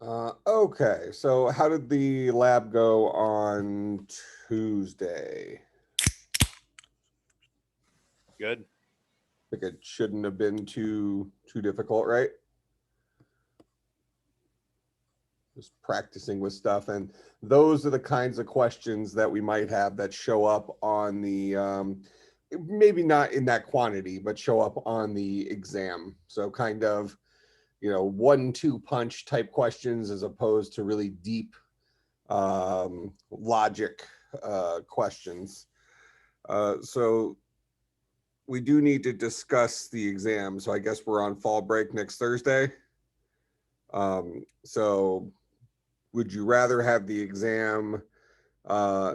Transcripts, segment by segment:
Okay, so how did the lab go on Tuesday? Good. I think it shouldn't have been too difficult, right? Just practicing with stuff, and those are the kinds of questions that we might have that show up on the maybe not in that quantity, but show up on the exam. So kind of, 1-2 punch type questions as opposed to really deep logic questions. So we do need to discuss the exam. So I guess we're on fall break next Thursday. So would you rather have the exam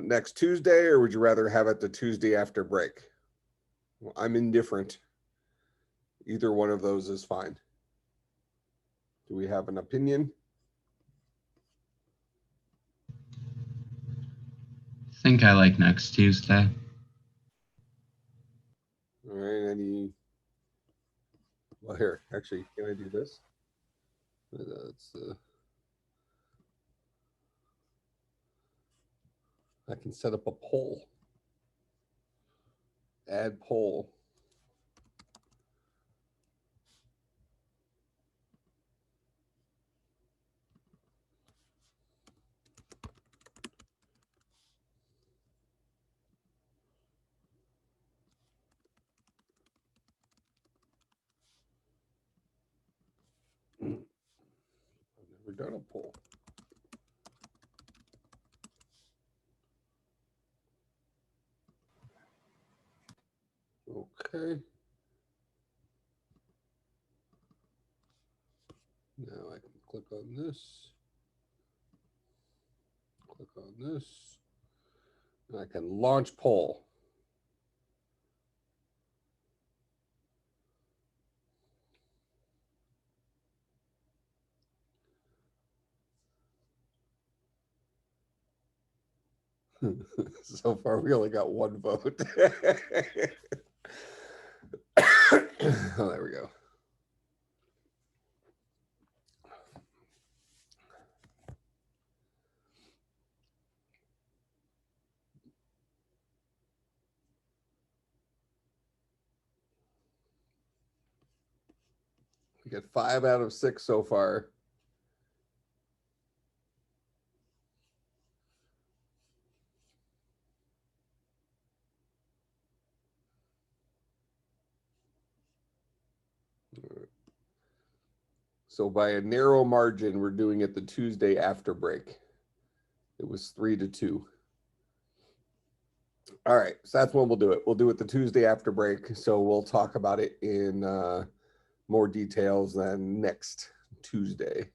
next Tuesday, or would you rather have it the Tuesday after break? Well, I'm indifferent. Either one of those is fine. Do we have an opinion? I think I like next Tuesday. All right. Well, here, actually, can I do this? I can set up a poll. Add poll. I've never done a poll. Okay. Now I can click on this. Click on this. And I can launch poll. So far, we only got one vote. Oh, there we go. We got 5 out of 6 so far. So by a narrow margin, we're doing it the Tuesday after break. It was 3-2. All right, so that's when we'll do it. We'll do it the Tuesday after break. So we'll talk about it in more details than next Tuesday.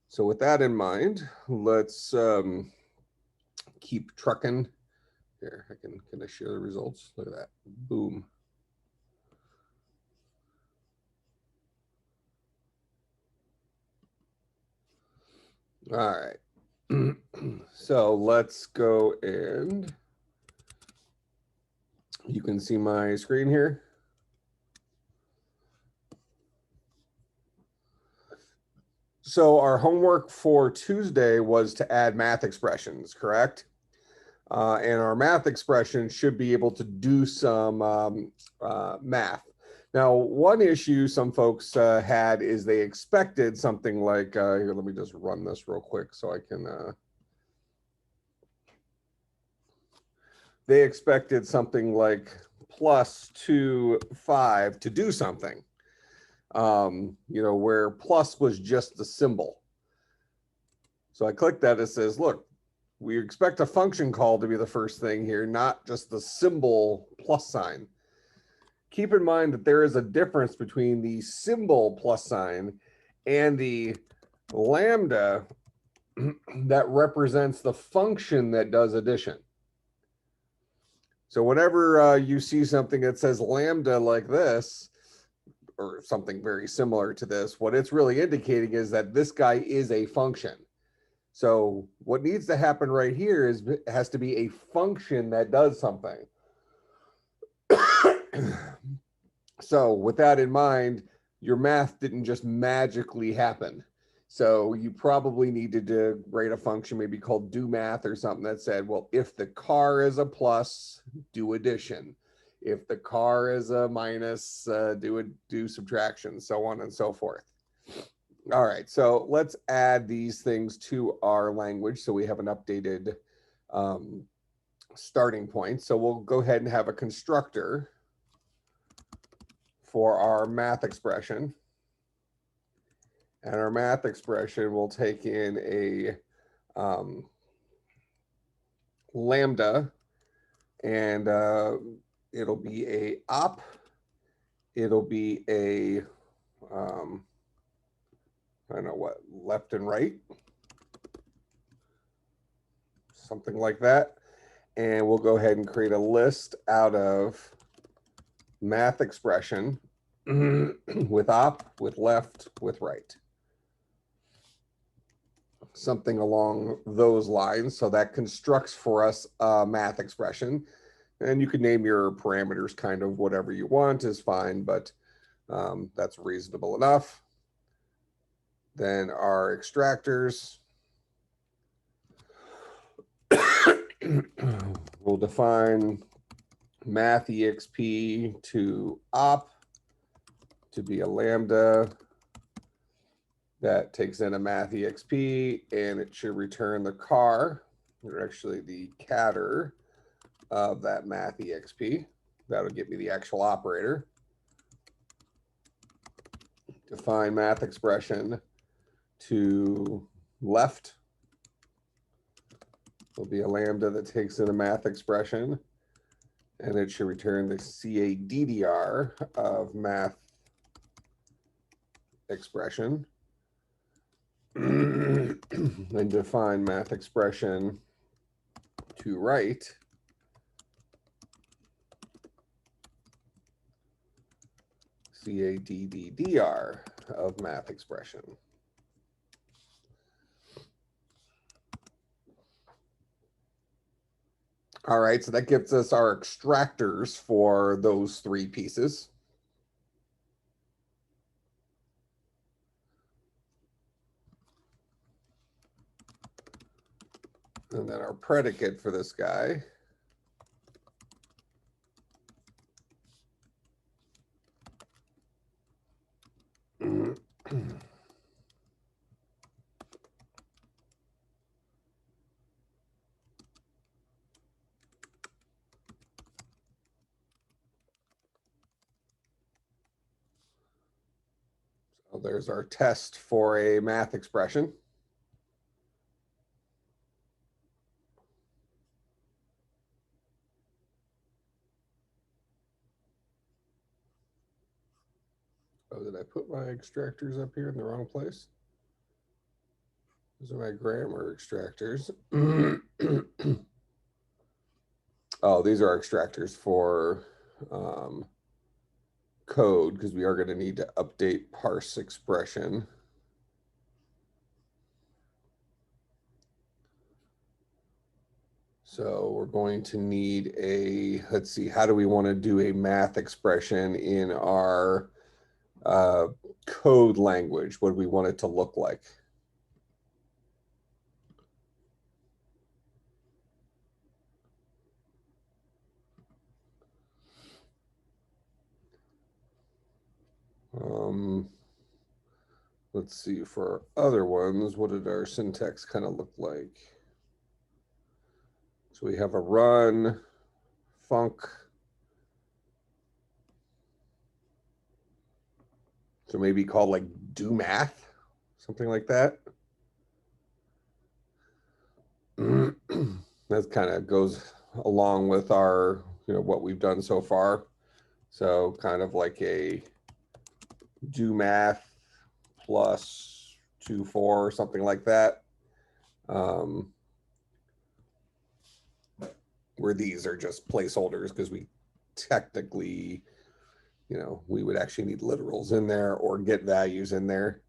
So with that in mind, let's keep trucking. Here, can I share the results? Look at that. Boom. All right. So let's go, and you can see my screen here. So our homework for Tuesday was to add math expressions, correct? And our math expression should be able to do some math. Now, one issue some folks had is they expected something like, here, let me just run this real quick so I can, they expected something like +2, 5 to do something, where plus was just the symbol. So I click that, it says, look, we expect a function call to be the first thing here, not just the symbol plus sign. Keep in mind that there is a difference between the symbol plus sign and the lambda that represents the function that does addition. So whenever you see something that says lambda like this, or something very similar to this, what it's really indicating is that this guy is a function. So what needs to happen right here is it has to be a function that does something. So with that in mind, your math didn't just magically happen. So you probably needed to write a function maybe called do math or something that said, well, if the car is a plus, do addition. If the car is a minus, do subtraction, so on and so forth. All right, so let's add these things to our language so we have an updated starting point. So we'll go ahead and have a constructor for our math expression. And our math expression will take in a lambda, and it'll be a op, it'll be a, I don't know what, left and right, something like that. And we'll go ahead and create a list out of math expression with op, with left, with right. Something along those lines. So that constructs for us a math expression. And you can name your parameters kind of whatever you want is fine, but that's reasonable enough. Then our extractors will define math exp to op to be a lambda that takes in a math exp, and it should return the car, or actually the catter of that math exp. That'll get me the actual operator. Define math expression to left will be a lambda that takes in a math expression, and it should return the CADDR of math expression. And define math expression to right CADDR of math expression. All right, so that gives us our extractors for those three pieces. And then our predicate for this guy so there's our test for a math expression. Oh, did I put my extractors up here in the wrong place? Those are my grammar extractors. Oh, these are our extractors for code, because we are going to need to update parse expression. So we're going to need a, let's see, how do we want to do a math expression in our code language? What do we want it to look like? Let's see, for our other ones, what did our syntax kind of look like? So we have a run, func. So maybe called like do math, something like that. That kind of goes along with our, what we've done so far. So kind of like a do math plus 2, 4, or something like that. Where these are just placeholders, because we technically, we would actually need literals in there or get values in there.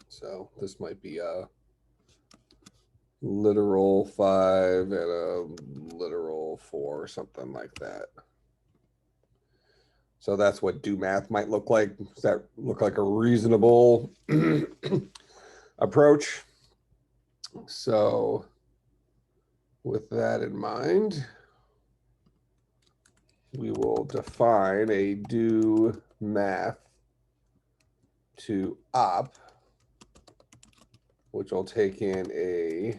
So this might be a literal 5 and a literal 4, something like that. So that's what do math might look like. Does that look like a reasonable approach? So with that in mind, we will define a do math to op, which will take in a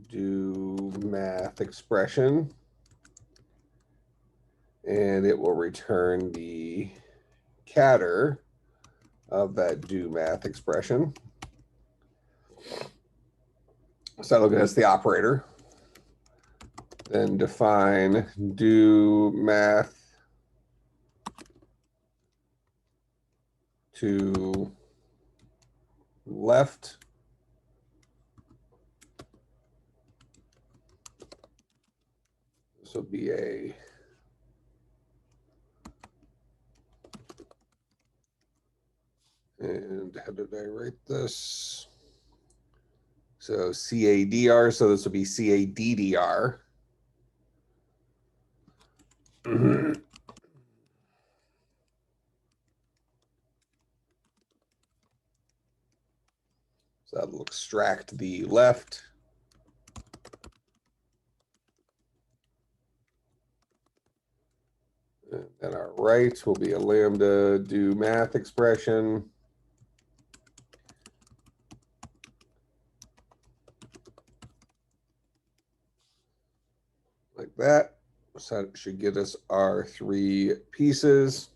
do math expression, and it will return the catter of that do math expression. So that'll get us the operator. Then define do math to left. This will be a and how did I write this? So CADR, so this will be CADDR. So that'll extract the left. And then our right will be a lambda do math expression. Like that. So that should get us our 3 pieces.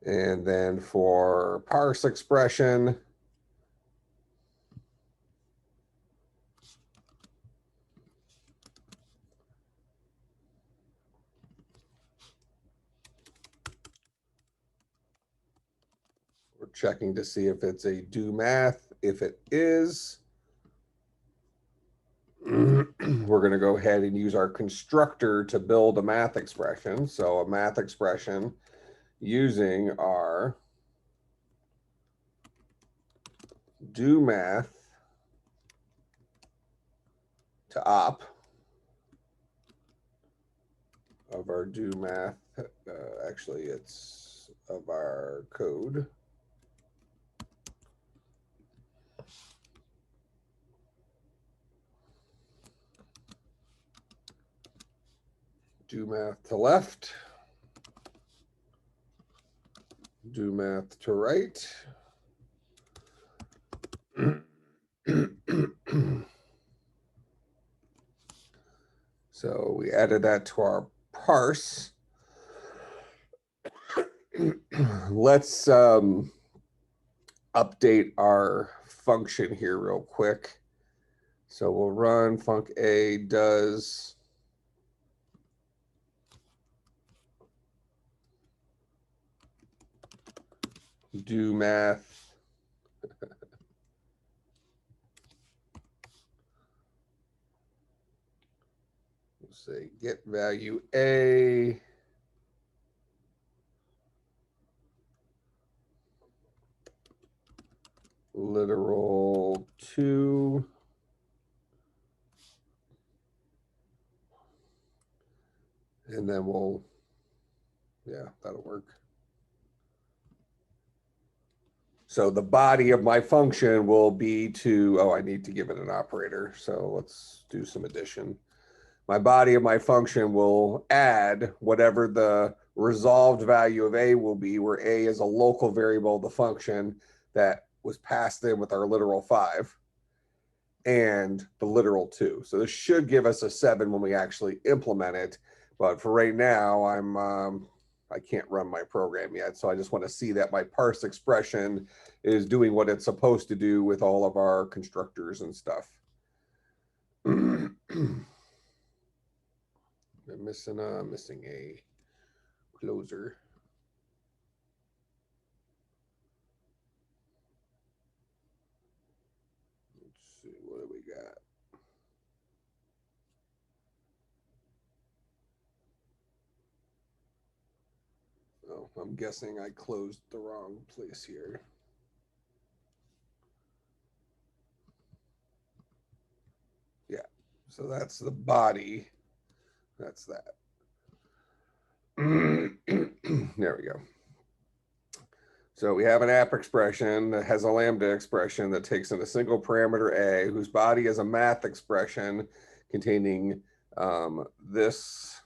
And then for parse expression, we're checking to see if it's a do math. If it is, we're going to go ahead and use our constructor to build a math expression. So a math expression using our do math to op of our do math. Actually, it's of our code. Do math to left. Do math to right. So we added that to our parse. Let's update our function here real quick. So we'll run func a does do math we'll say get value a literal 2 and then we'll that'll work. So the body of my function will be to, I need to give it an operator. So let's do some addition. My body of my function will add whatever the resolved value of a will be, where a is a local variable of the function that was passed in with our literal 5 and the literal 2. So this should give us a 7 when we actually implement it. But for right now, I can't run my program yet. So I just want to see that my parse expression is doing what it's supposed to do with all of our constructors and stuff. I'm missing a closer. Let's see, what do we got? Oh, I'm guessing I closed the wrong place here. So that's the body. That's that. There we go. So we have an app expression that has a lambda expression that takes in a single parameter A, whose body is a math expression containing this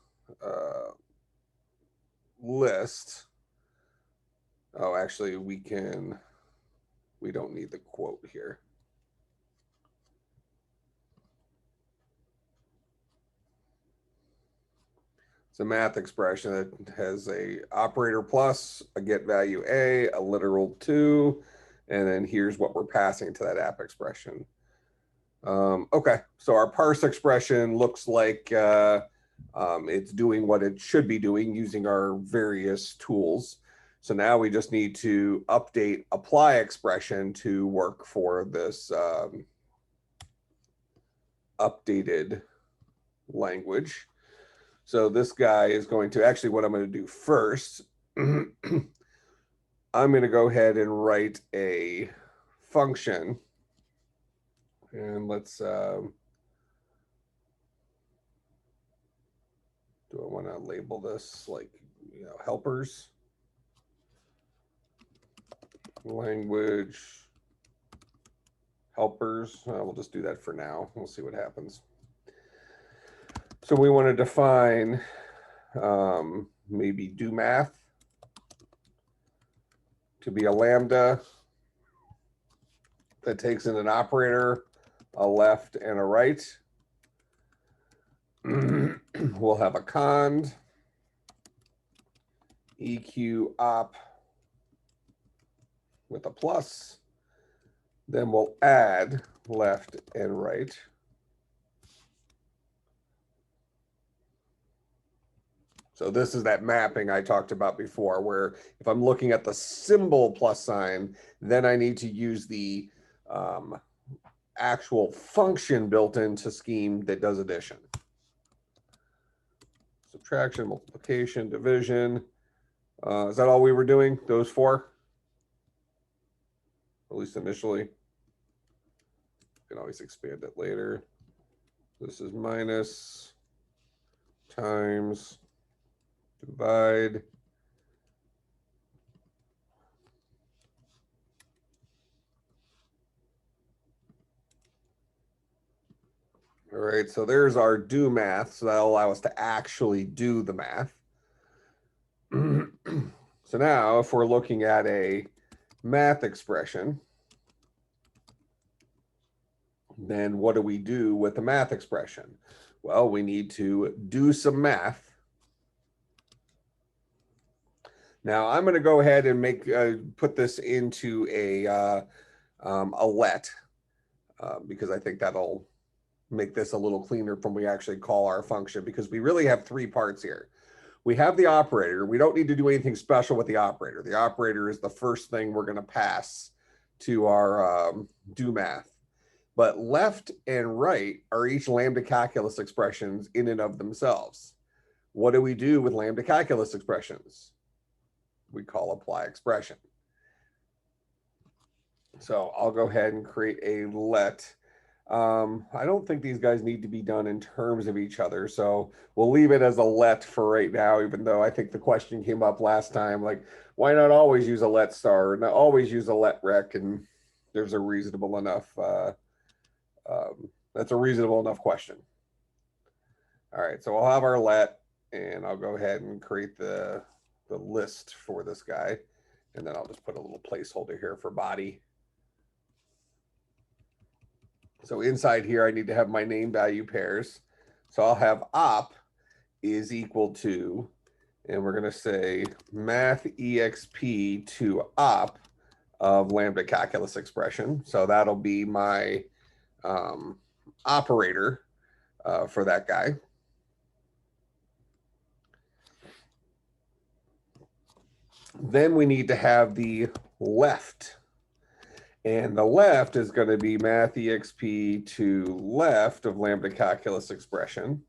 list. Oh, actually, we don't need the quote here. It's a math expression that has a operator plus, a get value A, a literal 2, and then here's what we're passing to that app expression. Okay, so our parse expression looks like it's doing what it should be doing using our various tools. So now we just need to update apply expression to work for this updated language. So this guy is going to, actually what I'm going to do first, I'm going to go ahead and write a function. And let's, do I want to label this like, helpers? Language helpers. We'll just do that for now. We'll see what happens. So we want to define maybe do math to be a lambda that takes in an operator, a left and a right. We'll have a cond, EQ op with a plus. Then we'll add left and right. So this is that mapping I talked about before, where if I'm looking at the symbol plus sign, then I need to use the actual function built into Scheme that does addition. Subtraction, multiplication, division. Is that all we were doing? Those four? At least initially. You can always expand it later. This is minus times divide. All right, so there's our do math. So that'll allow us to actually do the math. So now if we're looking at a math expression, then what do we do with the math expression? Well, we need to do some math. Now I'm going to go ahead and make put this into a let because I think that'll make this a little cleaner from we actually call our function, because we really have three parts here. We have the operator. We don't need to do anything special with the operator. The operator is the first thing we're going to pass to our do math. But left and right are each lambda calculus expressions in and of themselves. What do we do with lambda calculus expressions? We call apply expression. So I'll go ahead and create a let. I don't think these guys need to be done in terms of each other, so we'll leave it as a let for right now, even though I think the question came up last time, like, why not always use a let star and not always use a let rec? And there's a reasonable enough, that's a reasonable enough question. All right, so we'll have our let, and I'll go ahead and create the list for this guy, and then I'll just put a little placeholder here for body. So inside here, I need to have my name value pairs. So I'll have op is equal to, and we're going to say math exp to op of lambda calculus expression. So that'll be my operator for that guy. Then we need to have the left. And the left is going to be math exp to left of lambda calculus expression.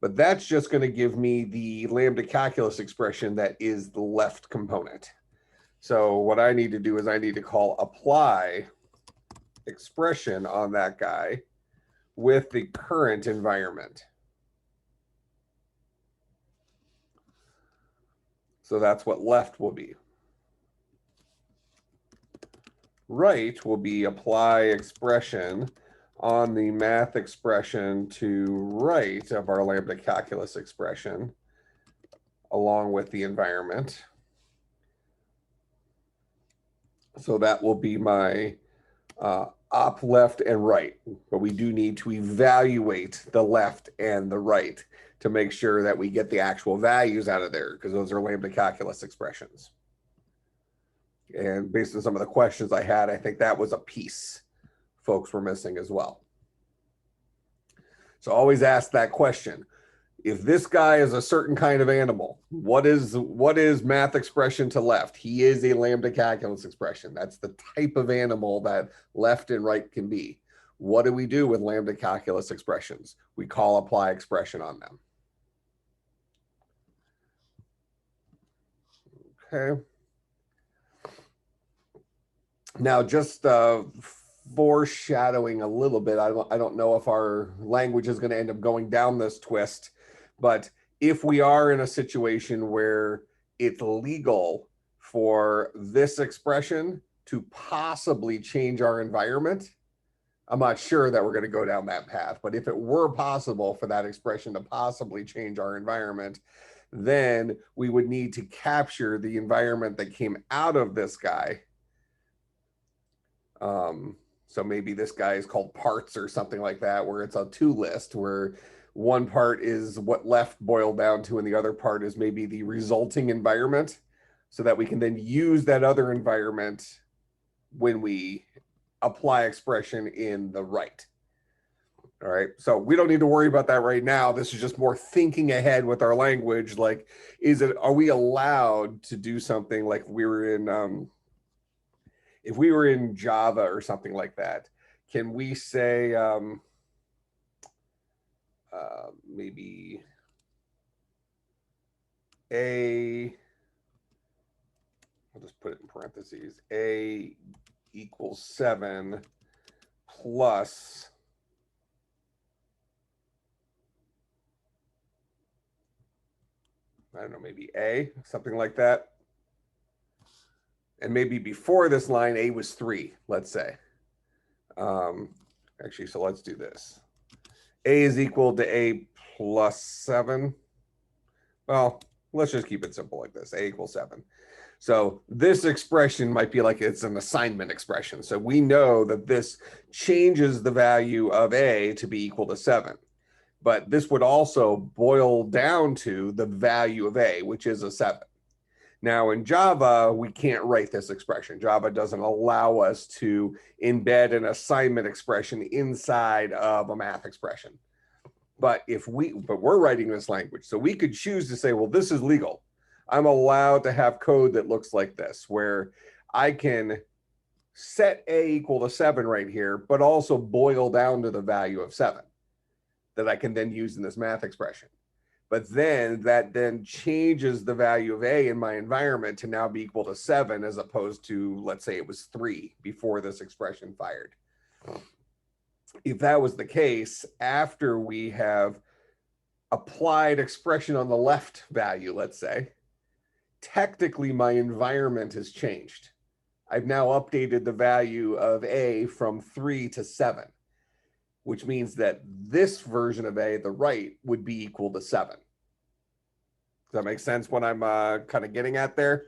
But that's just going to give me the lambda calculus expression that is the left component. So what I need to do is I need to call apply expression on that guy with the current environment. So that's what left will be. Right will be apply expression on the math expression to right of our lambda calculus expression along with the environment. So that will be my op left and right, but we do need to evaluate the left and the right to make sure that we get the actual values out of there, because those are lambda calculus expressions. And based on some of the questions I had, I think that was a piece folks were missing as well. So always ask that question. If this guy is a certain kind of animal, what is math expression to left? He is a lambda calculus expression. That's the type of animal that left and right can be. What do we do with lambda calculus expressions? We call apply expression on them. Okay. Now, just foreshadowing a little bit, I don't know if our language is going to end up going down this twist, but if we are in a situation where it's legal for this expression to possibly change our environment, I'm not sure that we're going to go down that path, but if it were possible for that expression to possibly change our environment, then we would need to capture the environment that came out of this guy. So maybe this guy is called parts or something like that, where it's a to list, where one part is what left boiled down to, and the other part is maybe the resulting environment, so that we can then use that other environment when we apply expression in the right. All right, so we don't need to worry about that right now. This is just more thinking ahead with our language. Like, are we allowed to do something like we were in, if we were in Java or something like that, can we say maybe I'll just put it in parentheses, A equals 7 plus I don't know, maybe A, something like that. And maybe before this line, A was 3, let's say. Actually, so let's do this. A is equal to A plus 7. Well, let's just keep it simple like this. A equals 7. So this expression might be like it's an assignment expression. So we know that this changes the value of A to be equal to 7. But this would also boil down to the value of A, which is a 7. Now in Java, we can't write this expression. Java doesn't allow us to embed an assignment expression inside of a math expression. But we're writing this language, so we could choose to say, well, this is legal. I'm allowed to have code that looks like this, where I can set A equal to 7 right here, but also boil down to the value of 7 that I can then use in this math expression. But then that then changes the value of A in my environment to now be equal to 7, as opposed to, let's say it was 3 before this expression fired. If that was the case, after we have applied expression on the left value, let's say, technically my environment has changed. I've now updated the value of A from 3 to 7, which means that this version of A, the right, would be equal to 7. Does that make sense what I'm kind of getting at there?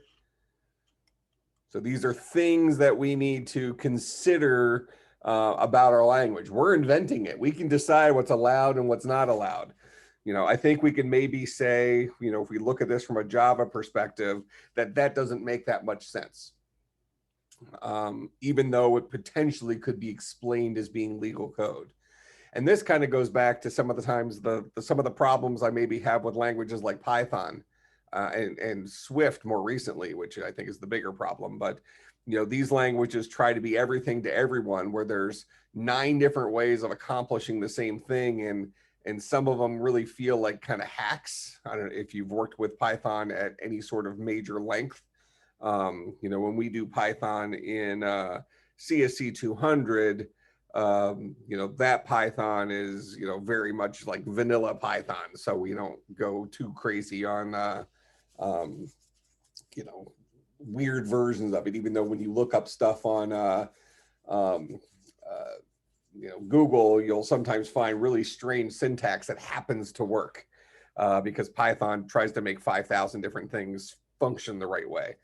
So these are things that we need to consider about our language. We're inventing it. We can decide what's allowed and what's not allowed. You know, I think we can maybe say, you know, if we look at this from a Java perspective, that doesn't make that much sense. Even though it potentially could be explained as being legal code. And this kind of goes back to some of the times, some of the problems I maybe have with languages like Python and Swift more recently, which I think is the bigger problem. But, you know, these languages try to be everything to everyone, where there's 9 different ways of accomplishing the same thing. And some of them really feel like kind of hacks. I don't know if you've worked with Python at any sort of major length. You know, when we do Python in CSC200, that Python is, very much like vanilla Python. So we don't go too crazy on, weird versions of it, even though when you look up stuff on, Google, you'll sometimes find really strange syntax that happens to work because Python tries to make 5,000 different things function the right way,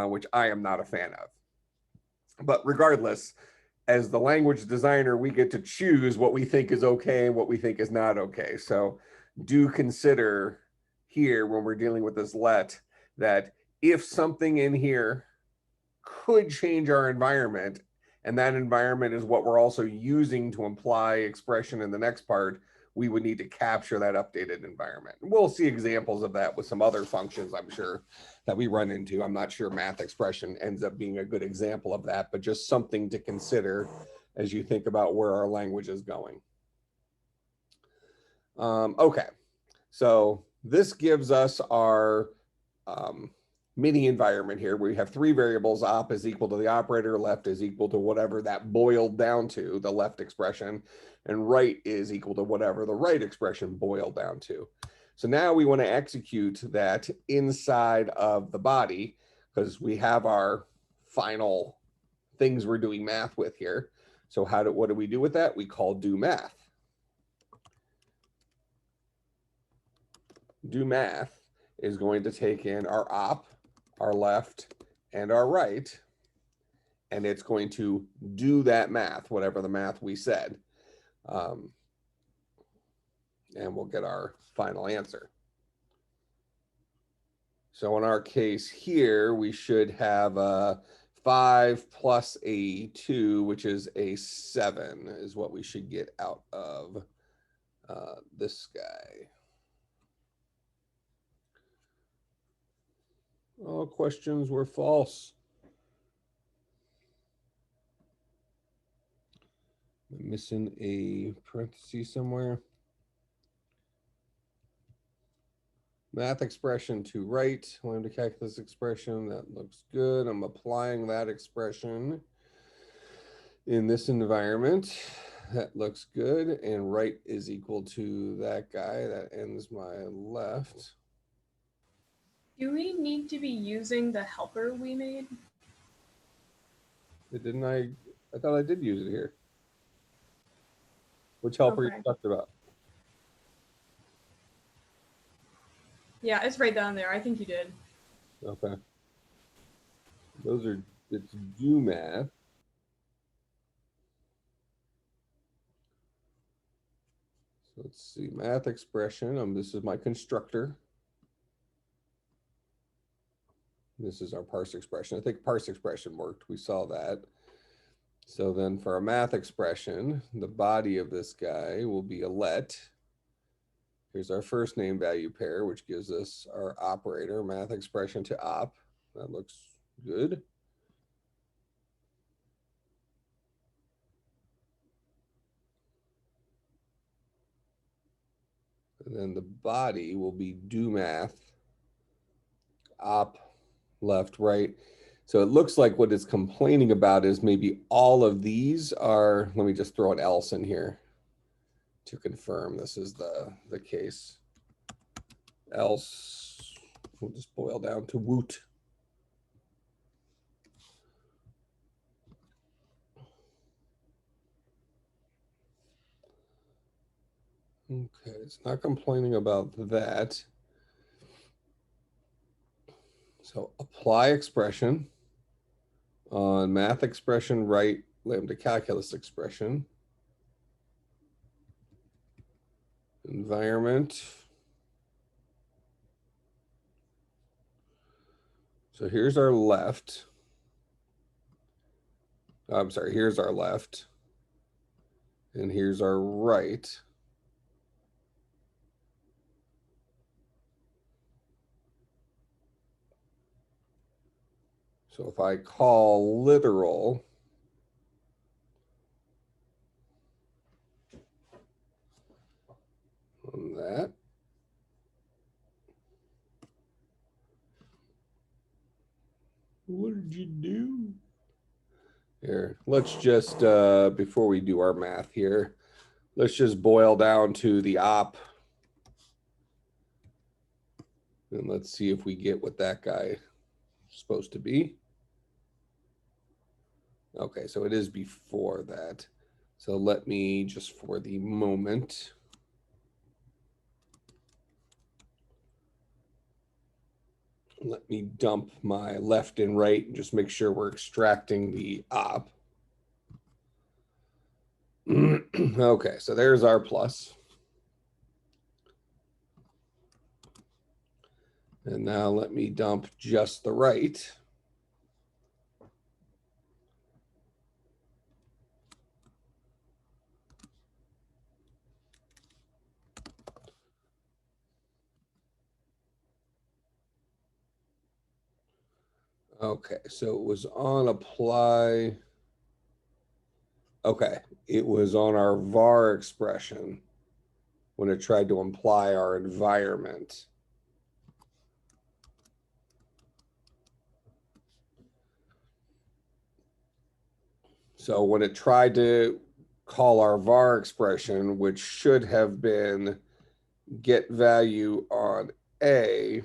which I am not a fan of. But regardless, as the language designer, we get to choose what we think is okay and what we think is not okay. So do consider here when we're dealing with this let that if something in here could change our environment, and that environment is what we're also using to imply expression in the next part, we would need to capture that updated environment. We'll see examples of that with some other functions, I'm sure, that we run into. I'm not sure math expression ends up being a good example of that, but just something to consider as you think about where our language is going. Okay, so this gives us our mini environment here. We have three variables. Op is equal to the operator, left is equal to whatever that boiled down to, the left expression, and right is equal to whatever the right expression boiled down to. So now we want to execute that inside of the body because we have our final things we're doing math with here. So what do we do with that? We call do math. Do math is going to take in our op, our left, and our right, and it's going to do that math, whatever the math we said. And we'll get our final answer. So in our case here, we should have a 5 plus a 2, which is a 7, is what we should get out of this guy. All questions were false. I'm missing a parenthesis somewhere. Math expression to right. I want to calculate this expression. That looks good. I'm applying that expression in this environment. That looks good. And right is equal to that guy. That ends my left. Do we need to be using the helper we made? Didn't I thought I did use it here. Which helper you talked about? Yeah, it's right down there. I think you did. Okay. It's do math. So let's see, math expression. This is my constructor. This is our parse expression. I think parse expression worked. We saw that. So then for a math expression, the body of this guy will be a let. Here's our first name value pair, which gives us our operator, math expression to op. That looks good. And then the body will be do math, op, left, right. So it looks like what it's complaining about is maybe all of these are, let me just throw an else in here to confirm this is the case. Else, we'll just boil down to woot. Okay, it's not complaining about that. So apply expression on math expression right, lambda calculus expression. Environment. So here's our left. I'm sorry, here's our left. And here's our right. So if I call literal, on that, what did you do? Here, let's just, before we do our math here, let's just boil down to the op. And let's see if we get what that guy is supposed to be. Okay, so it is before that. So let me just for the moment. Let me dump my left and right and just make sure we're extracting the op. Okay, so there's our plus. And now let me dump just the right. Okay, so it was on apply. Okay, it was on our var expression when it tried to imply our environment. So when it tried to call our var expression, which should have been get value on A,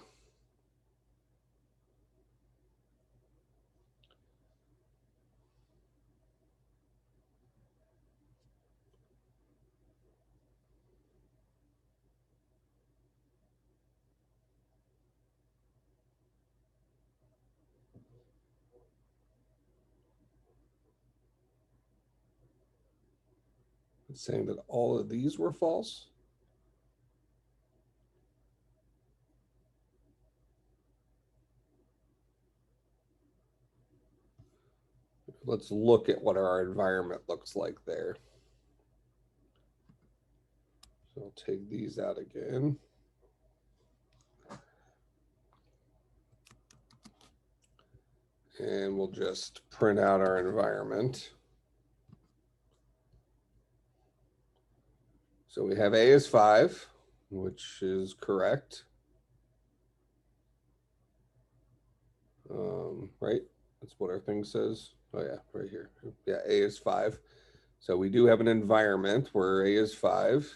it's saying that all of these were false. Let's look at what our environment looks like there. So I'll take these out again. And we'll just print out our environment. So we have A is 5, which is correct. Right? That's what our thing says. Oh yeah, right here. Yeah, A is 5. So we do have an environment where A is 5.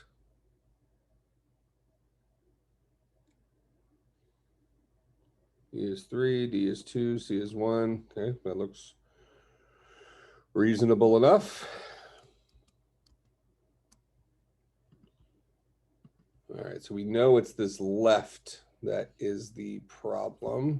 E is 3, D is 2, C is 1. Okay, that looks reasonable enough. All right, so we know it's this left that is the problem.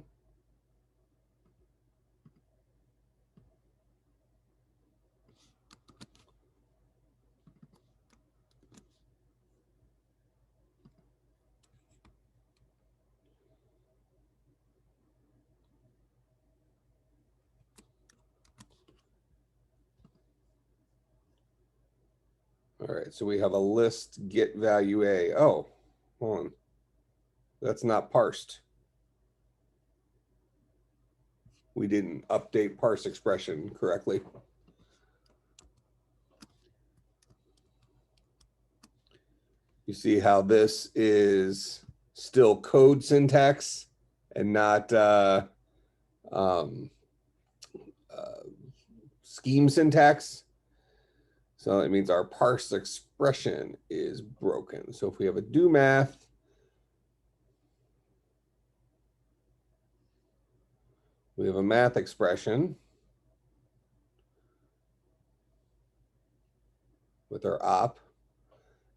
All right, so we have a list get value A. Oh, hold on. That's not parsed. We didn't update parse expression correctly. You see how this is still code syntax and not scheme syntax. So it means our parse expression is broken. So if we have a do math, we have a math expression with our op.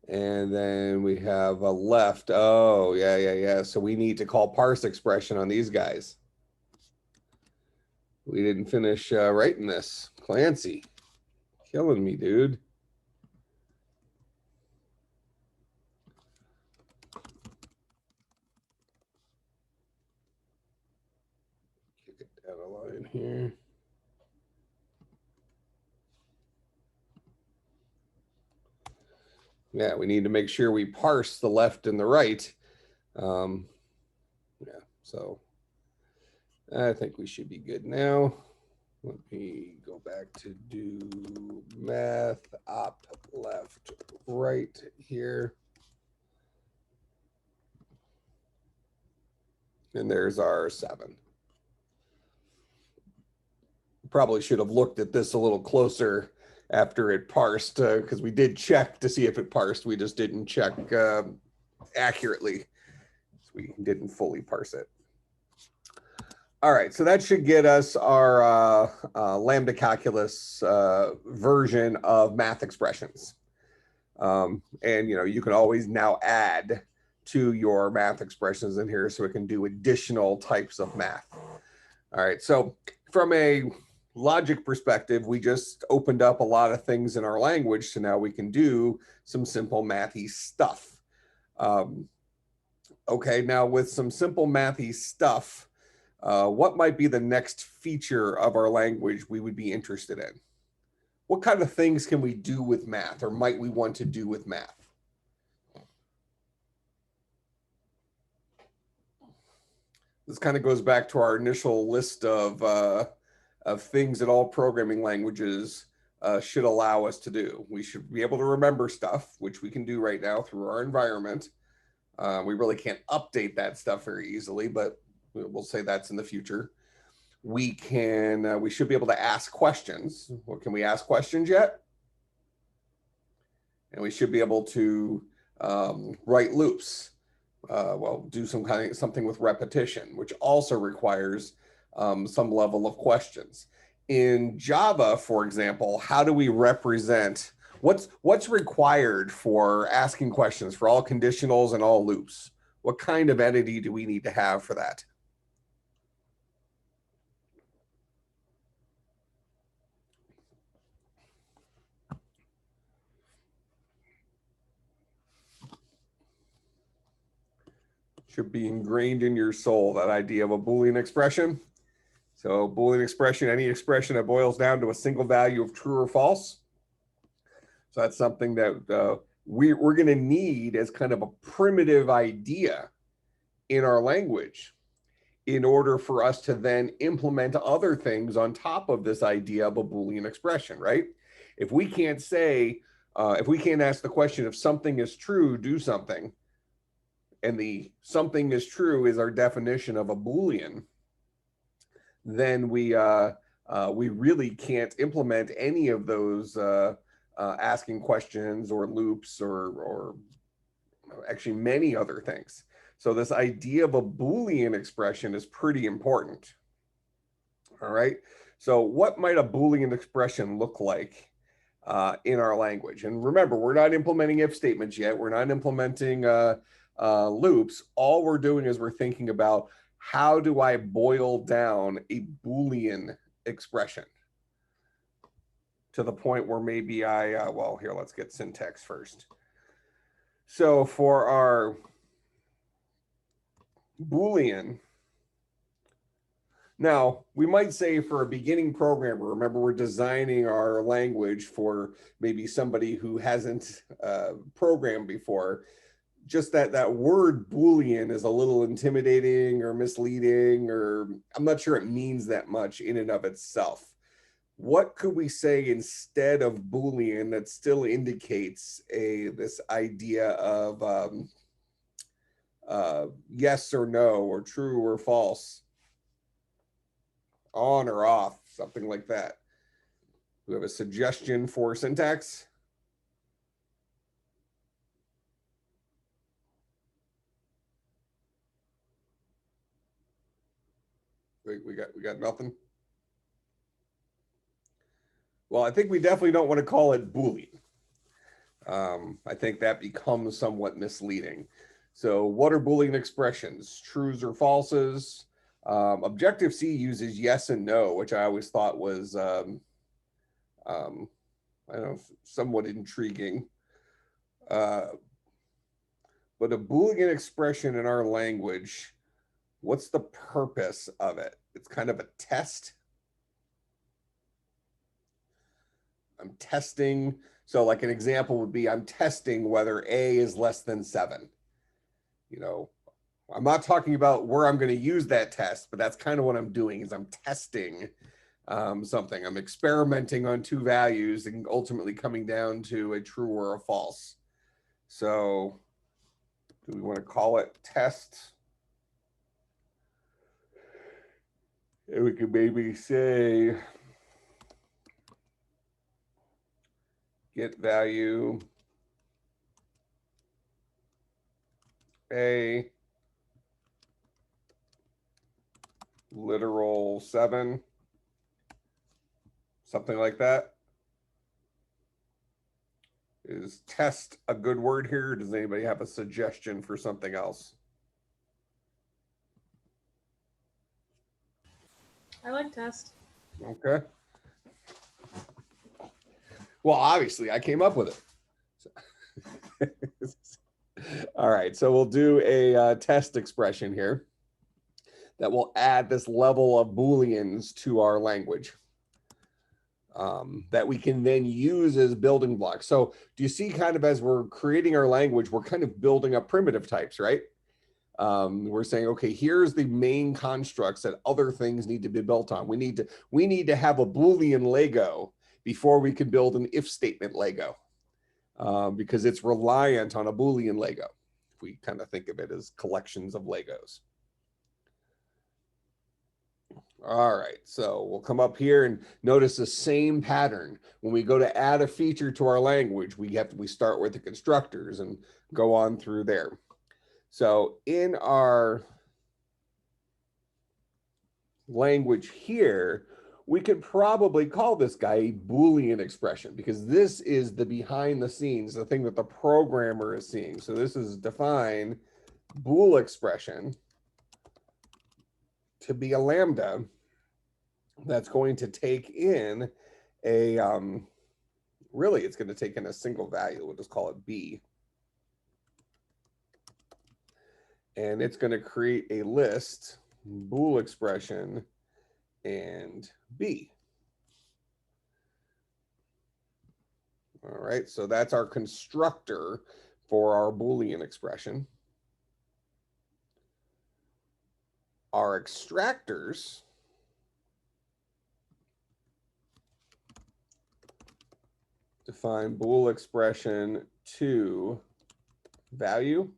And then we have a left. Oh, yeah. So we need to call parse expression on these guys. We didn't finish writing this. Clancy, killing me, dude. Kick it down a line here. Yeah, we need to make sure we parse the left and the right. Yeah, so I think we should be good now. Let me go back to do math, op, left, right here. And there's our 7. Probably should have looked at this a little closer after it parsed, because we did check to see if it parsed. We just didn't check accurately. So we didn't fully parse it. All right, so that should get us our lambda calculus version of math expressions. And you can always now add to your math expressions in here so it can do additional types of math. All right, so from a logic perspective, we just opened up a lot of things in our language, so now we can do some simple mathy stuff. Okay, now with some simple mathy stuff, what might be the next feature of our language we would be interested in? What kind of things can we do with math, or might we want to do with math? This kind of goes back to our initial list of things that all programming languages should allow us to do. We should be able to remember stuff, which we can do right now through our environment. We really can't update that stuff very easily, but we'll say that's in the future. We should be able to ask questions. Well, can we ask questions yet? And we should be able to write loops. Well, do something with repetition, which also requires some level of questions. In Java, for example, how do we represent what's required for asking questions for all conditionals and all loops? What kind of entity do we need to have for that? Should be ingrained in your soul, that idea of a Boolean expression. So Boolean expression, any expression that boils down to a single value of true or false. So that's something that we're going to need as kind of a primitive idea in our language in order for us to then implement other things on top of this idea of a Boolean expression, right? If we can't say, if we can't ask the question, if something is true, do something, and the something is true is our definition of a Boolean, then we really can't implement any of those asking questions or loops or actually many other things. So this idea of a Boolean expression is pretty important. All right. So what might a Boolean expression look like in our language? And remember, we're not implementing if statements yet. We're not implementing loops. All we're doing is we're thinking about, how do I boil down a Boolean expression to the point where maybe well, here, let's get syntax first. So for our Boolean, now we might say for a beginning programmer, remember we're designing our language for maybe somebody who hasn't programmed before, just that word Boolean is a little intimidating or misleading, or I'm not sure it means that much in and of itself. What could we say instead of Boolean that still indicates this idea of yes or no, or true or false, on or off, something like that? Do we have a suggestion for syntax? We got nothing. Well, I think we definitely don't want to call it Boolean. I think that becomes somewhat misleading. So what are Boolean expressions? Trues or falses? Objective-C uses yes and no, which I always thought was, I don't know, somewhat intriguing. But a Boolean expression in our language, what's the purpose of it? It's kind of a test. I'm testing. So like an example would be, I'm testing whether A is less than 7. You know, I'm not talking about where I'm going to use that test, but that's kind of what I'm doing, is I'm testing something. I'm experimenting on two values and ultimately coming down to a true or a false. So do we want to call it test? And we could maybe say get value A, literal 7, something like that. Is test a good word here? Or does anybody have a suggestion for something else? I like test. Okay. Well, obviously, I came up with it. All right, so we'll do a test expression here that will add this level of Booleans to our language that we can then use as building blocks. So do you see kind of as we're creating our language, we're kind of building up primitive types, right? We're saying, okay, here's the main constructs that other things need to be built on. We need to have a Boolean Lego before we can build an if statement Lego, because it's reliant on a Boolean Lego. If we kind of think of it as collections of Legos. All right, so we'll come up here and notice the same pattern. When we go to add a feature to our language, we start with the constructors and go on through there. So in our language here, we could probably call this guy a Boolean expression, because this is the behind the scenes, the thing that the programmer is seeing. So this is define Bool expression to be a lambda that's going to take in a, really it's going to take in a single value. We'll just call it B. And it's going to create a list, Bool expression, and B. All right, so that's our constructor for our Boolean expression. Our extractors define Bool expression to value.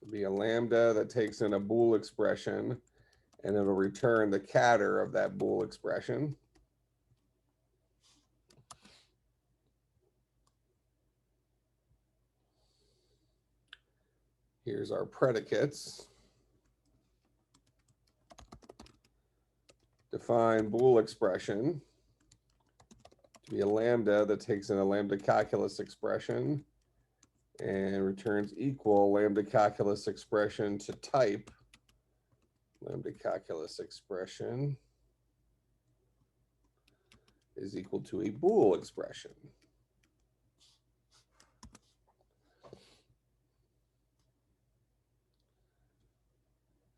It'll be a lambda that takes in a Bool expression, and it'll return the catter of that Bool expression. Here's our predicates. Define Bool expression to be a lambda that takes in a lambda calculus expression and returns equal lambda calculus expression to type lambda calculus expression is equal to a Bool expression.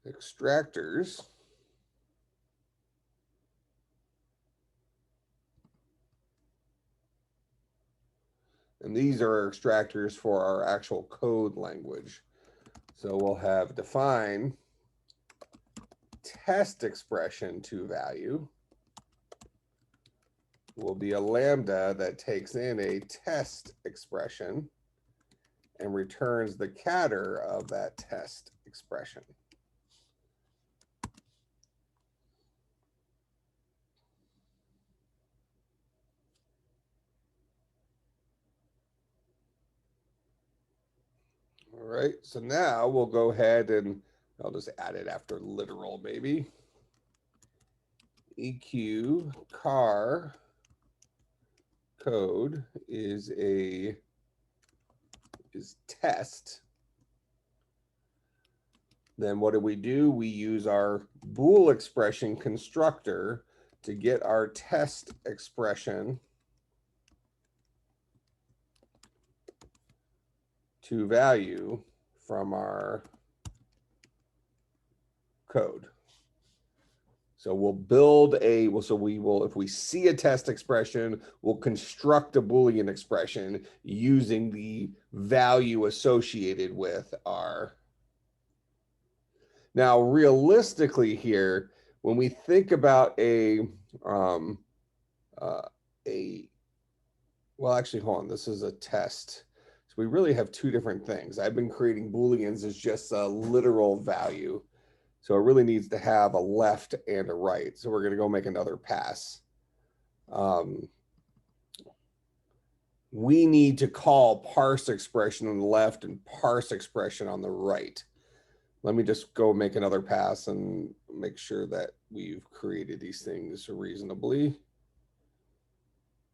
Extractors and these are our extractors for our actual code language. So we'll have define test expression to value will be a lambda that takes in a test expression and returns the catter of that test expression. All right, so now we'll go ahead and I'll just add it after literal maybe. EQ car code is test. Then what do? We use our Bool expression constructor to get our test expression to value from our code. So we'll build if we see a test expression, we'll construct a Boolean expression using the value associated with our. Now, realistically here, when we think about well, actually, hold on, this is a test. So we really have two different things. I've been creating Booleans as just a literal value. So it really needs to have a left and a right. So we're going to go make another pass. we need to call parse expression on the left and parse expression on the right. Let me just go make another pass and make sure that we've created these things reasonably.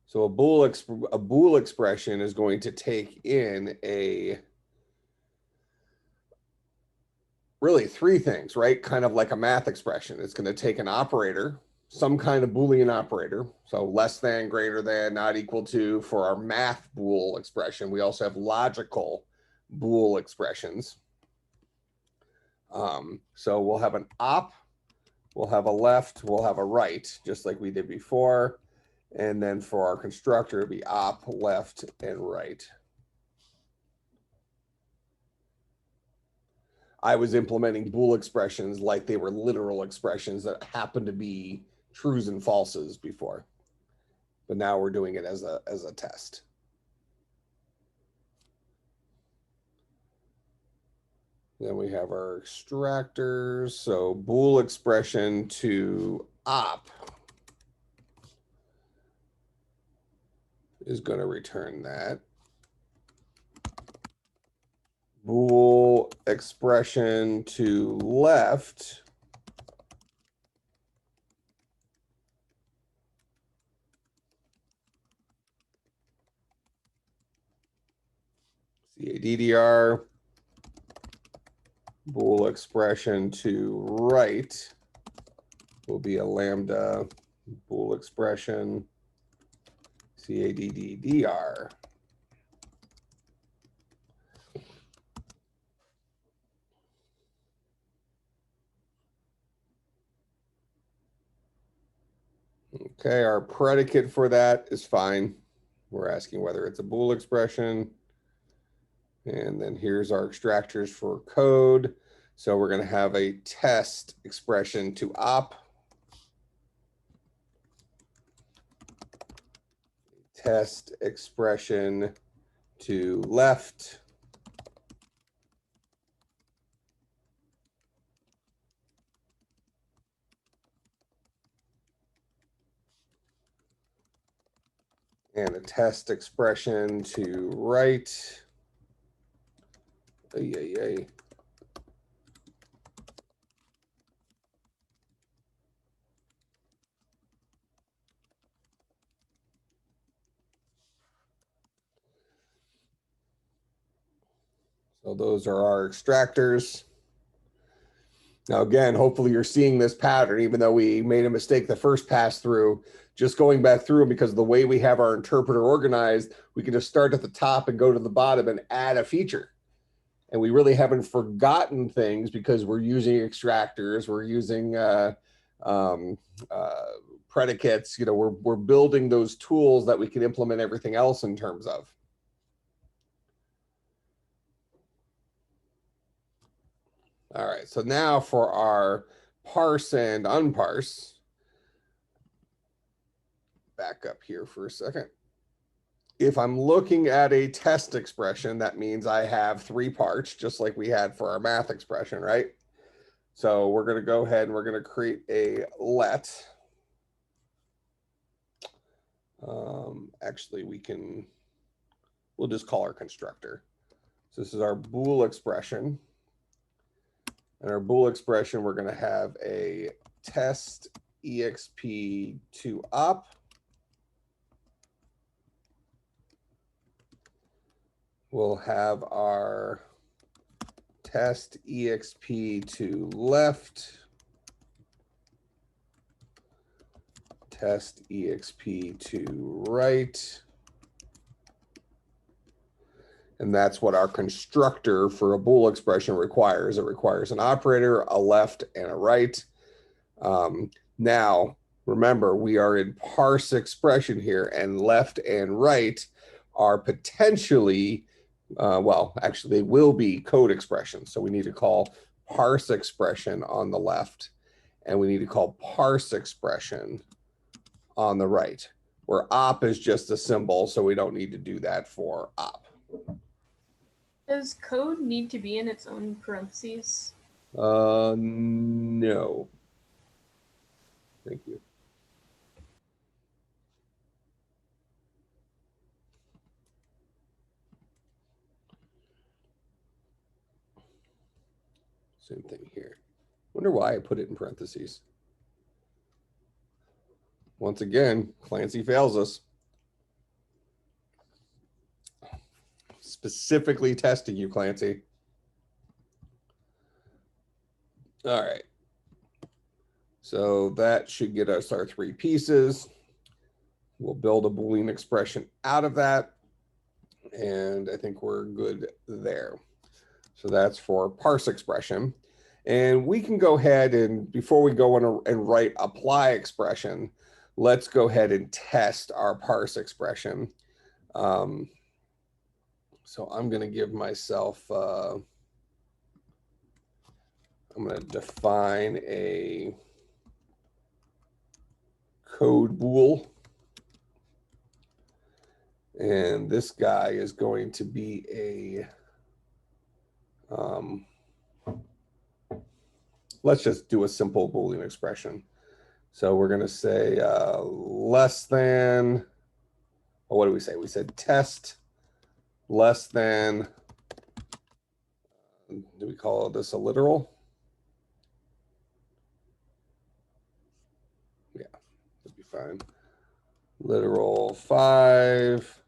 So a Bool expression is going to take in really three things, right? Kind of like a math expression. It's going to take an operator, some kind of Boolean operator. So less than, greater than, not equal to for our math Bool expression. We also have logical Bool expressions. So we'll have an op, we'll have a left, we'll have a right, just like we did before. And then for our constructor, it'll be op, left, and right. I was implementing Bool expressions like they were literal expressions that happened to be trues and falses before. But now we're doing it as a test. Then we have our extractors. So Bool expression to op is going to return that. Bool expression to left CADDR. Bool expression to right will be a lambda Bool expression CADDR. Okay, our predicate for that is fine. We're asking whether it's a Bool expression. And then here's our extractors for code. So we're going to have a test expression to op, test expression to left, and a test expression to right. So those are our extractors. Now, again, hopefully you're seeing this pattern, even though we made a mistake the first pass through, just going back through, because of the way we have our interpreter organized, we can just start at the top and go to the bottom and add a feature. And we really haven't forgotten things because we're using extractors, we're using predicates, you know, we're building those tools that we can implement everything else in terms of. All right, so now for our parse and unparse. Back up here for a second. If I'm looking at a test expression, that means I have three parts, just like we had for our math expression, right? So we're going to go ahead and we're going to create a let. Actually, we'll just call our constructor. So this is our Bool expression. And our Bool expression, we're going to have a test exp to op. We'll have our test exp to left, test exp to right. And that's what our constructor for a Bool expression requires. It requires an operator, a left, and a right. Now, remember, we are in parse expression here, and left and right are potentially, well, actually, they will be code expressions. So we need to call parse expression on the left, and we need to call parse expression on the right, where op is just a symbol, so we don't need to do that for op. Does code need to be in its own parentheses? No. Thank you. Same thing here. Wonder why I put it in parentheses. Once again, Clancy fails us. Specifically testing you, Clancy. All right. So that should get us our 3 pieces. We'll build a Boolean expression out of that. And I think we're good there. So that's for parse expression. And we can go ahead and, before we go in and write apply expression, let's go ahead and test our parse expression. So I'm going to give myself, I'm going to define a code bool. And this guy is going to be a, let's just do a simple Boolean expression. So we're going to say less than, or what do we say? We said test less than, do we call this a literal? Yeah, that'd be fine. Literal 5,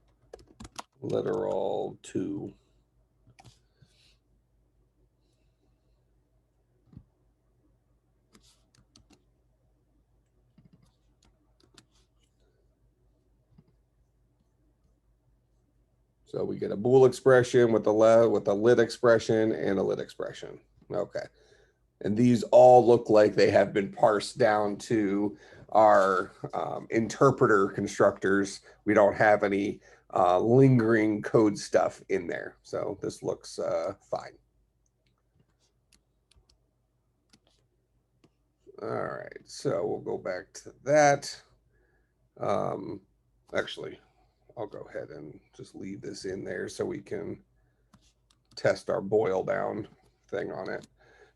literal 2. So we get a bool expression with a lit expression and a lit expression. Okay. And these all look like they have been parsed down to our interpreter constructors. We don't have any lingering code stuff in there. So this looks fine. All right, so we'll go back to that. Actually, I'll go ahead and just leave this in there so we can test our boil down thing on it.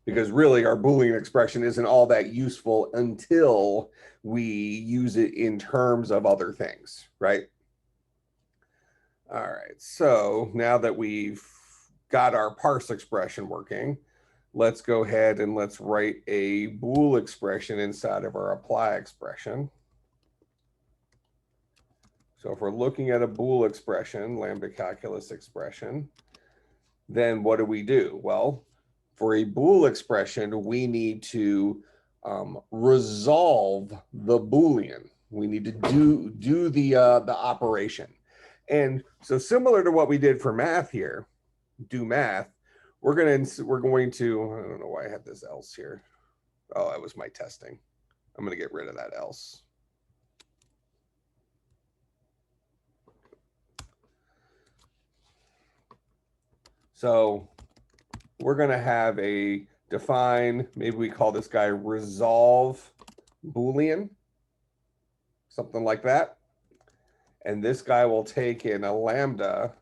Because really our Boolean expression isn't all that useful until we use it in terms of other things, right? All right, so now that we've got our parse expression working, let's go ahead and let's write a Bool expression inside of our apply expression. So if we're looking at a Bool expression, lambda calculus expression, then what do? Well, for a Bool expression, we need to resolve the Boolean. We need to do the operation. And so similar to what we did for math here, do math, we're going to, I don't know why I had this else here. Oh, that was my testing. I'm going to get rid of that else. So we're going to have a define, maybe we call this guy resolve Boolean, something like that. And this guy will take in a lambda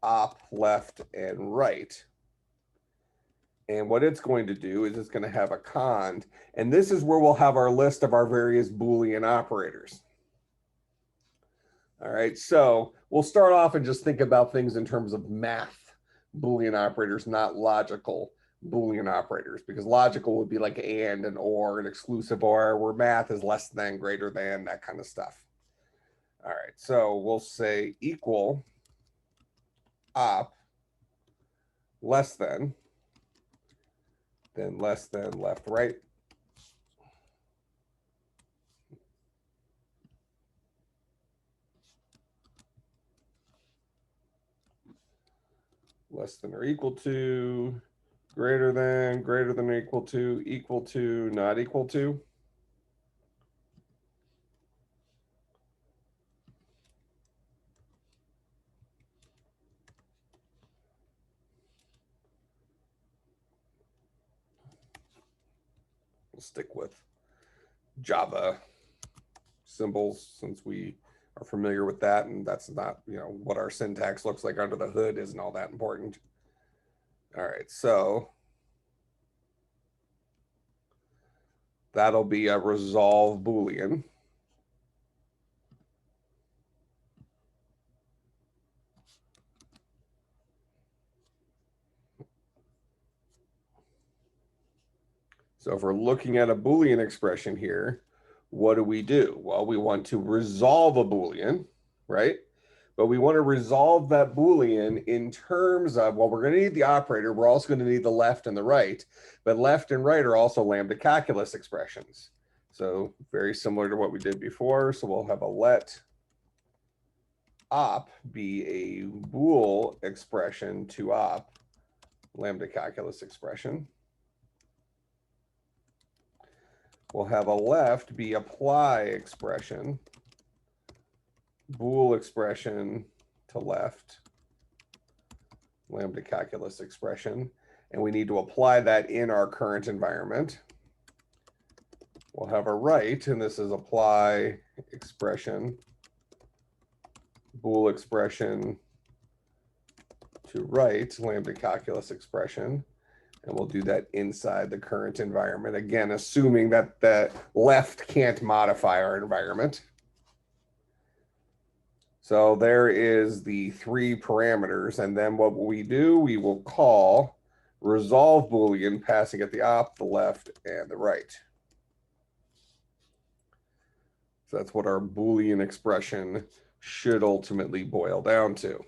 op, left, and right. And what it's going to do is it's going to have a cond. And this is where we'll have our list of our various Boolean operators. All right, so we'll start off and just think about things in terms of math Boolean operators, not logical Boolean operators, because logical would be like and or, an exclusive or, where math is less than, greater than, that kind of stuff. All right, so we'll say equal op less than, then less than left, right. Less than or equal to, greater than or equal to, not equal to. We'll stick with Java symbols since we are familiar with that, and that's not, what our syntax looks like under the hood isn't all that important. All right, so that'll be a resolve Boolean. So if we're looking at a Boolean expression here, what do? Well, we want to resolve a Boolean, right? But we want to resolve that Boolean in terms of, well, we're going to need the operator. We're also going to need the left and the right. But left and right are also lambda calculus expressions. So very similar to what we did before. So we'll have a let op be a Bool expression to op lambda calculus expression. We'll have a left be apply expression, Bool expression to left, lambda calculus expression, and we need to apply that in our current environment. We'll have a right, and this is apply expression, Bool expression to right, lambda calculus expression. And we'll do that inside the current environment. Again, assuming that the left can't modify our environment. So there is the 3 parameters. And then what we do, we will call resolve Boolean, passing at the op, the left, and the right. So that's what our Boolean expression should ultimately boil down to.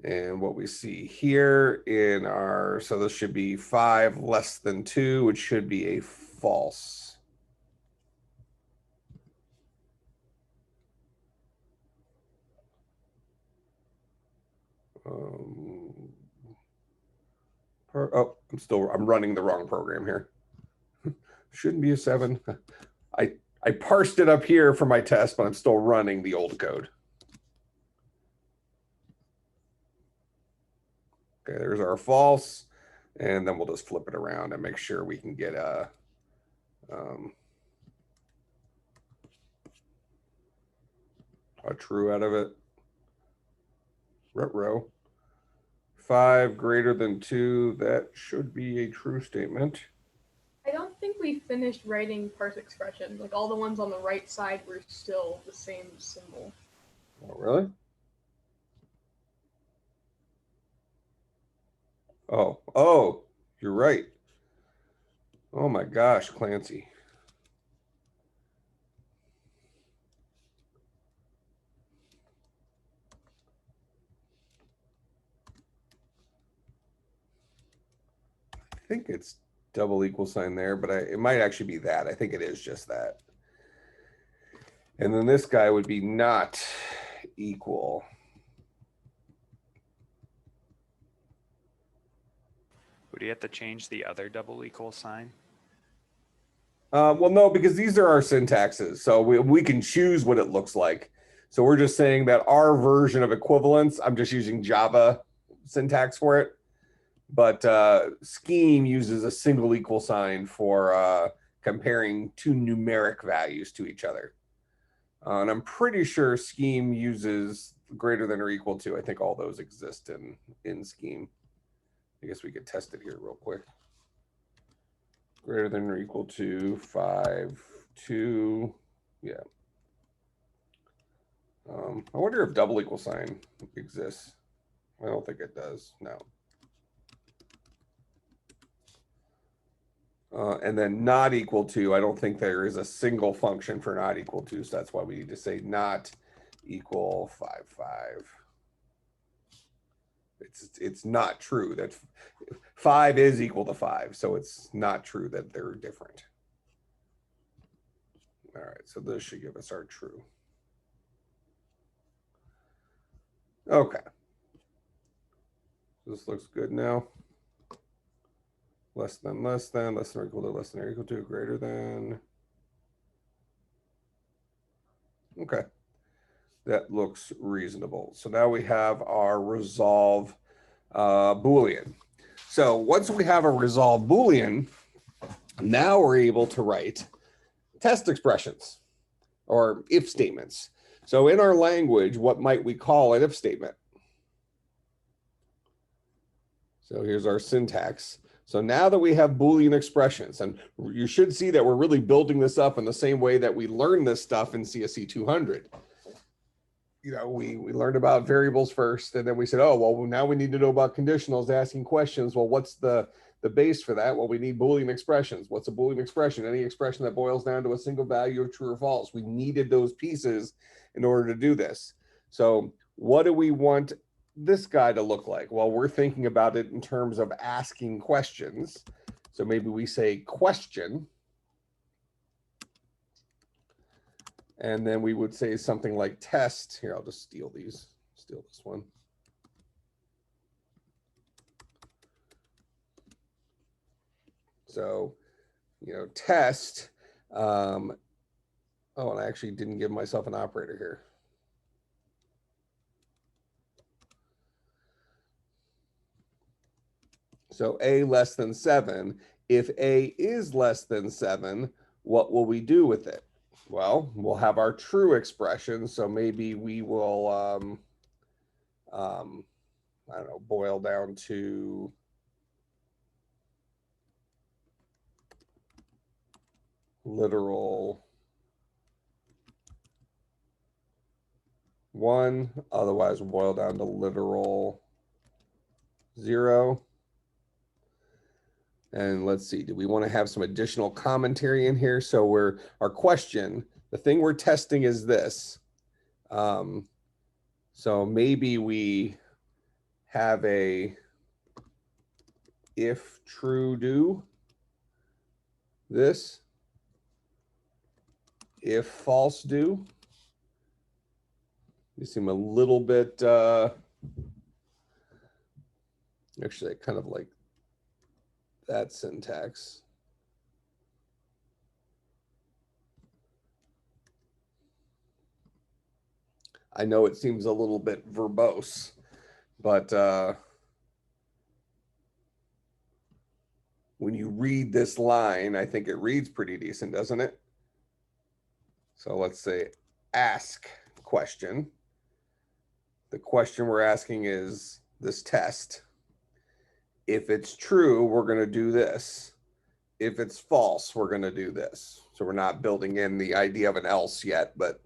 And what we see here in our, so this should be 5 less than 2, which should be a false. I'm running the wrong program here. Shouldn't be a 7. I parsed it up here for my test, but I'm still running the old code. Okay, there's our false, and then we'll just flip it around and make sure we can get a true out of it. Row 5 greater than 2, that should be a true statement. I don't think we finished writing parse expressions. Like all the ones on the right side were still the same symbol. Oh, really? Oh, you're right. Oh my gosh, Clancy. I think it's double equal sign there, but it might actually be that. I think it is just that. And then this guy would be not equal. Would you have to change the other double equal sign? Well, no, because these are our syntaxes. So we can choose what it looks like. So we're just saying that our version of equivalence, I'm just using Java syntax for it. But Scheme uses a single equal sign for comparing 2 numeric values to each other. And I'm pretty sure Scheme uses greater than or equal to. I think all those exist in Scheme. I guess we could test it here real quick. Greater than or equal to 5, 2, yeah. I wonder if double equal sign exists. I don't think it does, no. And then not equal to, I don't think there is a single function for not equal to, so that's why we need to say not equal 5, 5. It's not true that 5 is equal to 5, so it's not true that they're different. All right, so this should give us our true. Okay. This looks good now. Less than or equal to, less than or equal to, greater than. Okay. That looks reasonable. So now we have our resolve Boolean. So once we have a resolve Boolean, now we're able to write test expressions or if statements. So in our language, what might we call an if statement? So here's our syntax. So now that we have Boolean expressions, and you should see that we're really building this up in the same way that we learned this stuff in CSC470. You know, we learned about variables first, and then we said, oh, well, now we need to know about conditionals, asking questions. Well, what's the the base for that? Well, we need Boolean expressions. What's a Boolean expression? Any expression that boils down to a single value of true or false. We needed those pieces in order to do this. So what do we want this guy to look like? Well, we're thinking about it in terms of asking questions. So maybe we say question. And then we would say something like test. Here, I'll just steal these. Steal this one. So, test. Oh, and I actually didn't give myself an operator here. So A less than 7. If A is less than 7, what will we do with it? Well, we'll have our true expression. So maybe we will, I don't know, boil down to literal 1. Otherwise, we'll boil down to literal 0. And let's see, do we want to have some additional commentary in here? So our question, the thing we're testing is this. So maybe we have a if true do this, if false do. You seem a little bit, actually I kind of like that syntax. I know it seems a little bit verbose, but when you read this line, I think it reads pretty decent, doesn't it? So let's say ask question. The question we're asking is this test. If it's true, we're going to do this. If it's false, we're going to do this. So we're not building in the idea of an else yet, but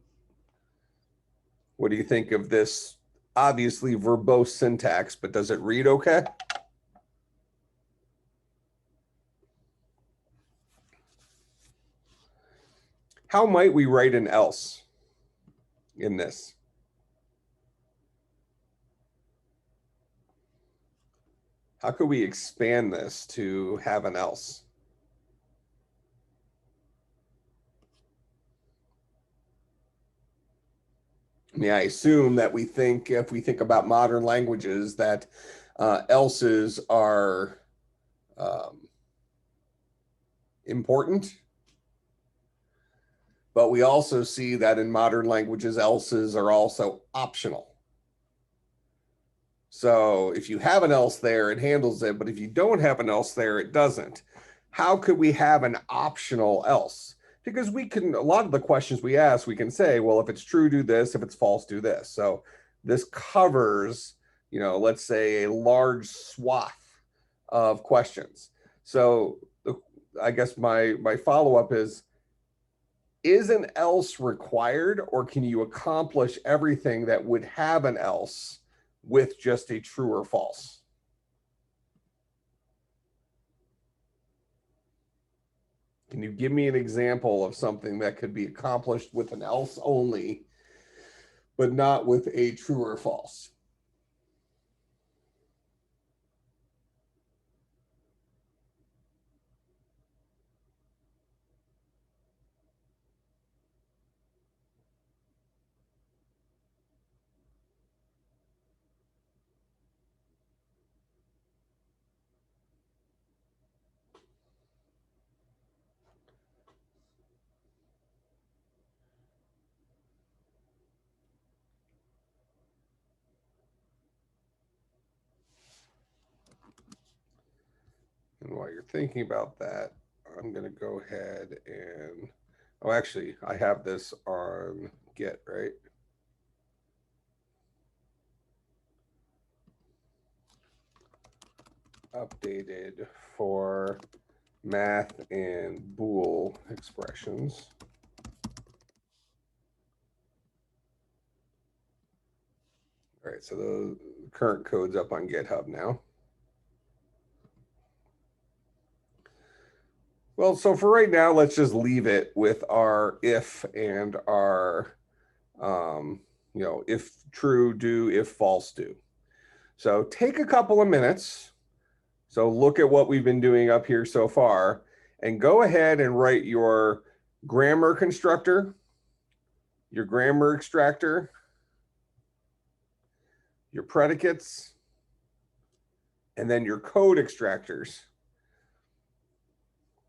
what do you think of this obviously verbose syntax, but does it read okay? How might we write an else in this? How could we expand this to have an else? I mean, I assume that if we think about modern languages, that elses are important. But we also see that in modern languages, elses are also optional. So if you have an else there, it handles it. But if you don't have an else there, it doesn't. How could we have an optional else? Because a lot of the questions we ask, we can say, well, if it's true, do this. If it's false, do this. So this covers, let's say a large swath of questions. So I guess my follow-up is an else required, or can you accomplish everything that would have an else with just a true or false? Can you give me an example of something that could be accomplished with an else only, but not with a true or false? And while you're thinking about that, I'm going to go ahead and, oh, actually, I have this on Git, right? Updated for math and Bool expressions. All right, so the current code's up on GitHub now. Well, so for right now, let's just leave it with our if and our, if true, do, if false, do. So take a couple of minutes. So look at what we've been doing up here so far and go ahead and write your grammar constructor, your grammar extractor, your predicates, and then your code extractors.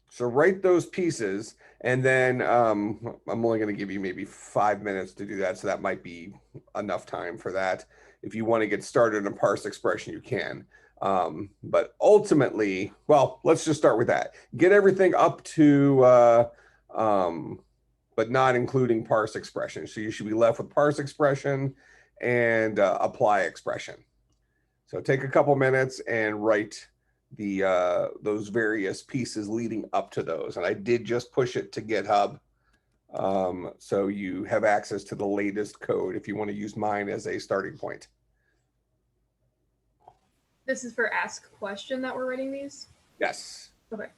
So write those pieces, and then I'm only going to give you maybe 5 minutes to do that, so that might be enough time for that. If you want to get started in a parse expression, you can. But ultimately, well, let's just start with that. Get everything up to, but not including parse expression. So you should be left with parse expression and apply expression. So take a couple minutes and write those various pieces leading up to those. And I did just push it to GitHub. So you have access to the latest code if you want to use mine as a starting point. This is for ask question that we're writing these? Yes. Okay.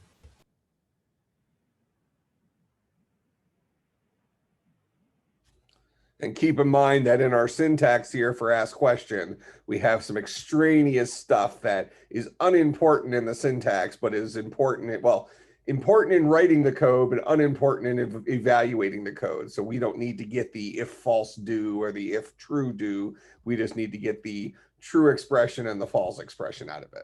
And keep in mind that in our syntax here for ask question, we have some extraneous stuff that is unimportant in the syntax, but is important, well, important in writing the code, but unimportant in evaluating the code. So we don't need to get the if false do or the if true do. We just need to get the true expression and the false expression out of it.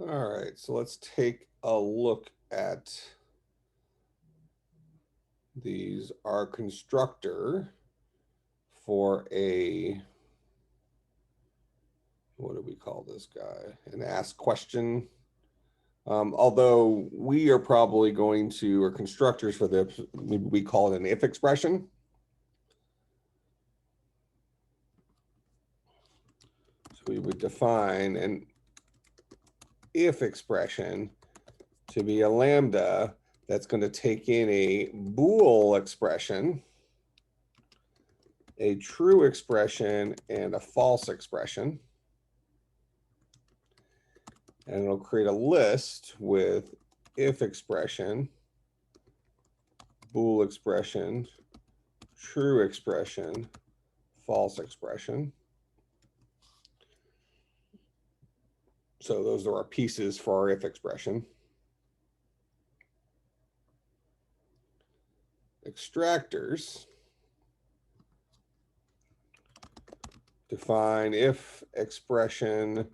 All right, so let's take a look at these. Our constructor for a, what do we call this guy? An ask question. Although we are probably going to, or constructors for this, maybe we call it an if expression. So we would define an if expression to be a lambda that's going to take in a Bool expression, a true expression, and a false expression. And it'll create a list with if expression, Bool expression, true expression, false expression. So those are our pieces for our if expression. Extractors define if expression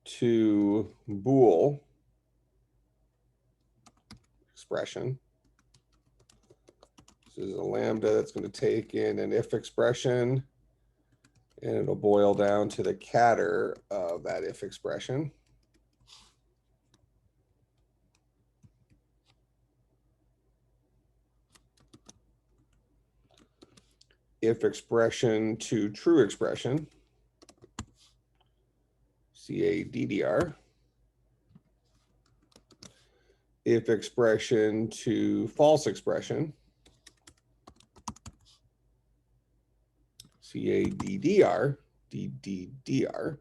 to Bool expression. This is a lambda that's going to take in an if expression, and it'll boil down to the catter of that if expression. If expression to true expression, CADDR. If expression to false expression, CADDR, DDDR.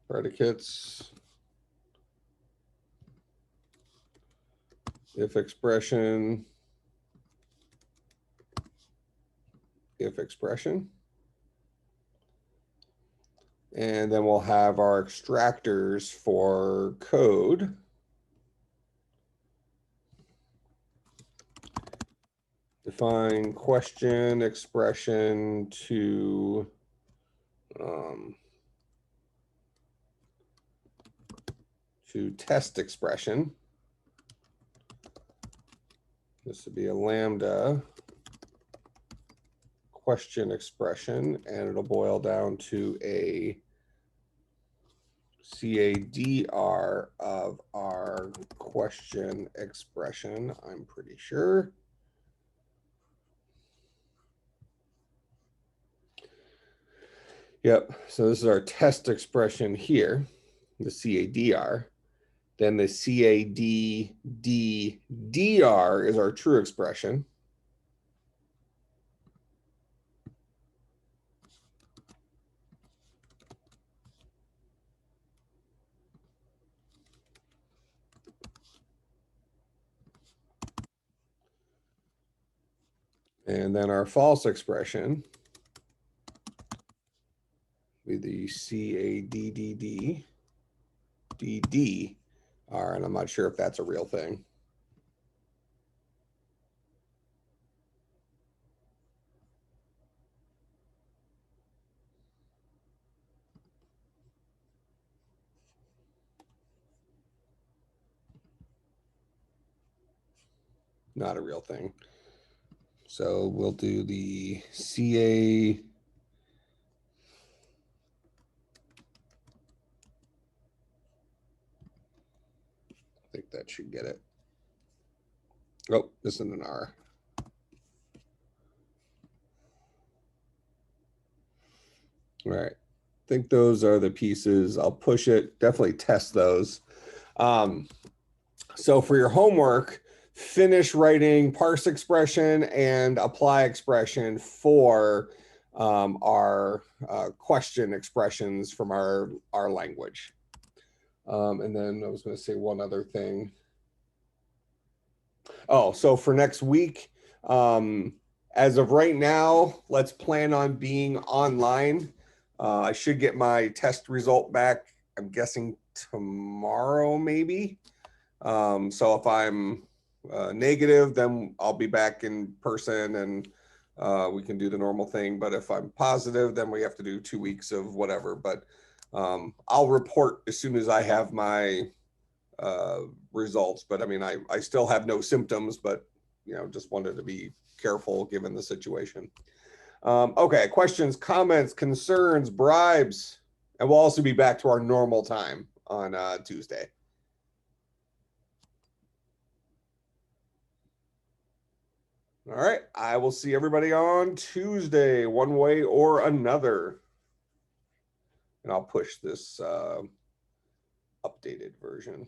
Predicates, if expression, if expression. And then we'll have our extractors for code. Define question expression to test expression. This would be a lambda question expression, and it'll boil down to a CADR of our question expression, I'm pretty sure. Yep, so this is our test expression here, the CADR. Then the CADDR is our true expression. And then our false expression with the CADDD, DDR, and I'm not sure if that's a real thing. Not a real thing. So we'll do the CA. I think that should get it. Oh, this isn't an R. All right. I think those are the pieces. I'll push it. Definitely test those. So for your homework, finish writing parse expression and apply expression for our question expressions from our language. And then I was going to say one other thing. Oh, so for next week, as of right now, let's plan on being online. I should get my test result back, I'm guessing tomorrow, maybe. So if I'm negative, then I'll be back in person and we can do the normal thing. But if I'm positive, then we have to do 2 weeks of whatever. But I'll report as soon as I have my results. But I mean, I still have no symptoms, but just wanted to be careful given the situation. Okay, questions, comments, concerns, bribes, and we'll also be back to our normal time on Tuesday. All right, I will see everybody on Tuesday, one way or another. And I'll push this updated version.